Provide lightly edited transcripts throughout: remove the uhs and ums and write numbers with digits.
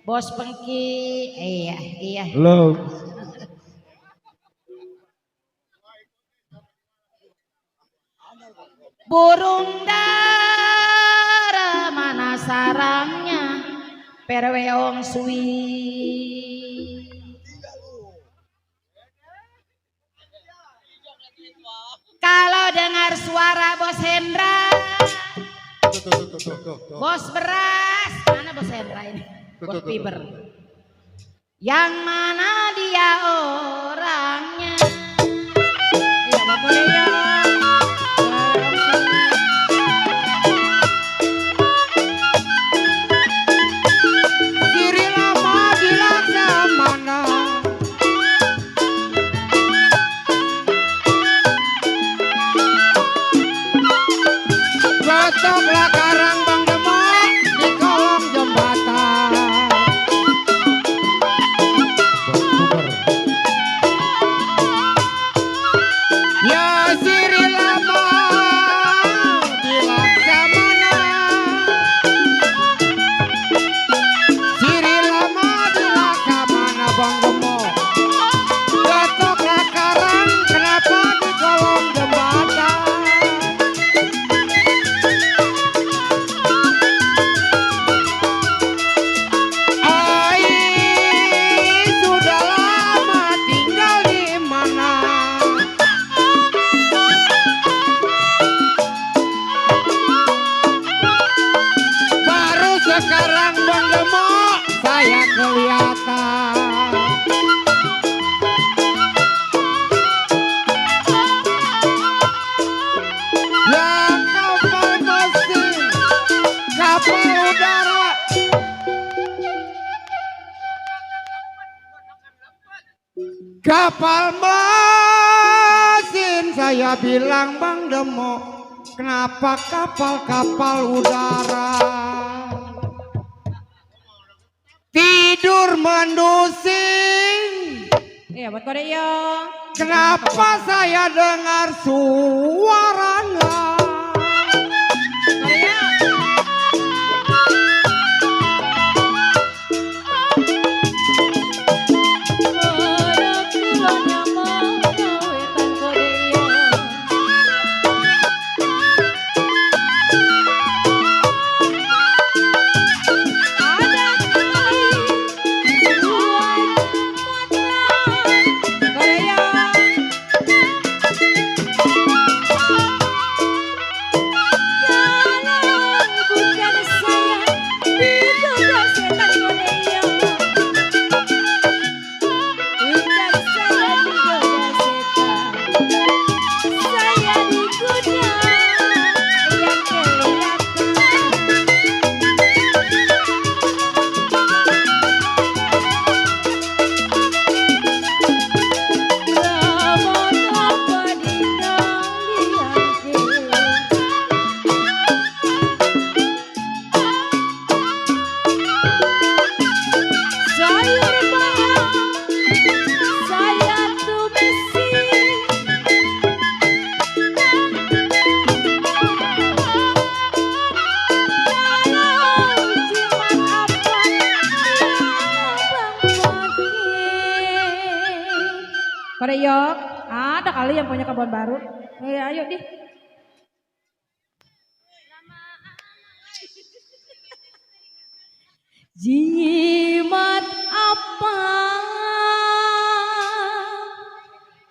Bos Pengki, iya. Halo. Burung dara mana sarangnya, perweong suwi. Kalau dengar suara Bos Hendra, Bos Beras, mana Bos Hendra ini? Bos Fiber. Yang mana dia orangnya? Iya, Bapak Leo. Diri lama di laksamana, gotoklah karang Bang Demok di kolong jembatan. Ya siri lama di laksamana, siri lama di laksamana Bang Demok. Gotoklah karang kenapa di kolong jembatan. Sudah lama tinggal di mana? Baru sekarang Bang Demok saya kelihatan. Yang kapal mesin, kapal udara, kapal mesin saya bilang Bang Demok, kenapa kapal-kapal udara tidur mendusing? Iya, buat kode yo. Kenapa saya dengar suaranya? Kode yo, ada kali yang punya kebun baru. Ayo deh. Jimat apa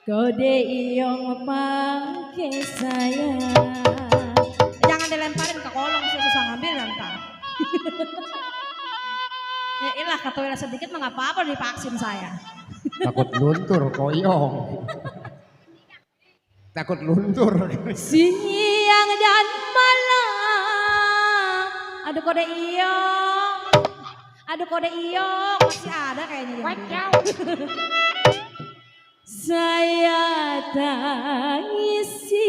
kode iyong pakai saya. Jangan dilemparin ke kolong, susah ngambil nanti. Ya ilah ke toilet sedikit mah nggak apa-apa divaksin saya. Takut luntur koyong. Takut luntur. Siang dan malam. Aduh kode iyong. Aduh kode iyong masih ada kayaknya. Wacau. Saya tangisi.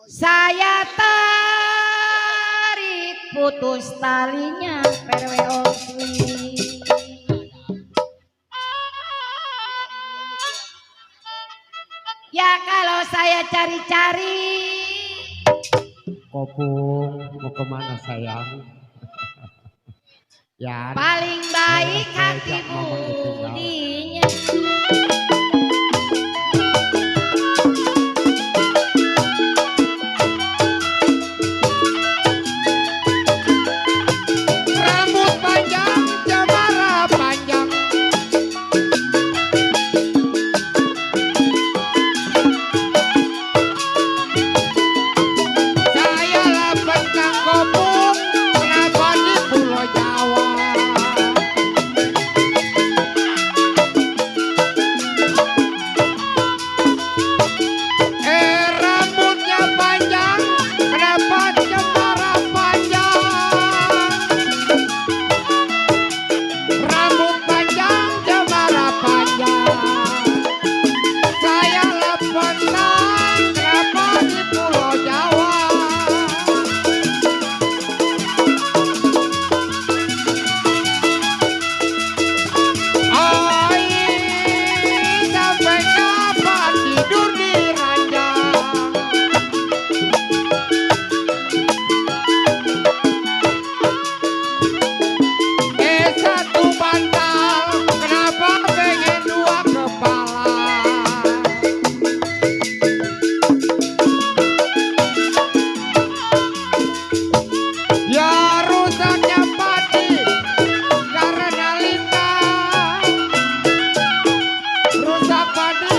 Saya tarik putus talinya perweosli. Ya kalau saya cari-cari Kopung, mau kemana sayang? Ya, paling baik hati sejak Mamang ditinggal. budinya. Rambut panjang, cemara panjang. Saya lah bentang kopung, kenapa di Pulau Jawa? Rambutnya panjang, kenapa cemara panjang? Rambut panjang, cemara panjang. Saya lah bentang, kenapa di Pulau Jawa? Sampai kapan tidur di ranjang? Satu bantal, kenapa pengen dua kepala? Ya rusaknya padi karena lintah, rusak padi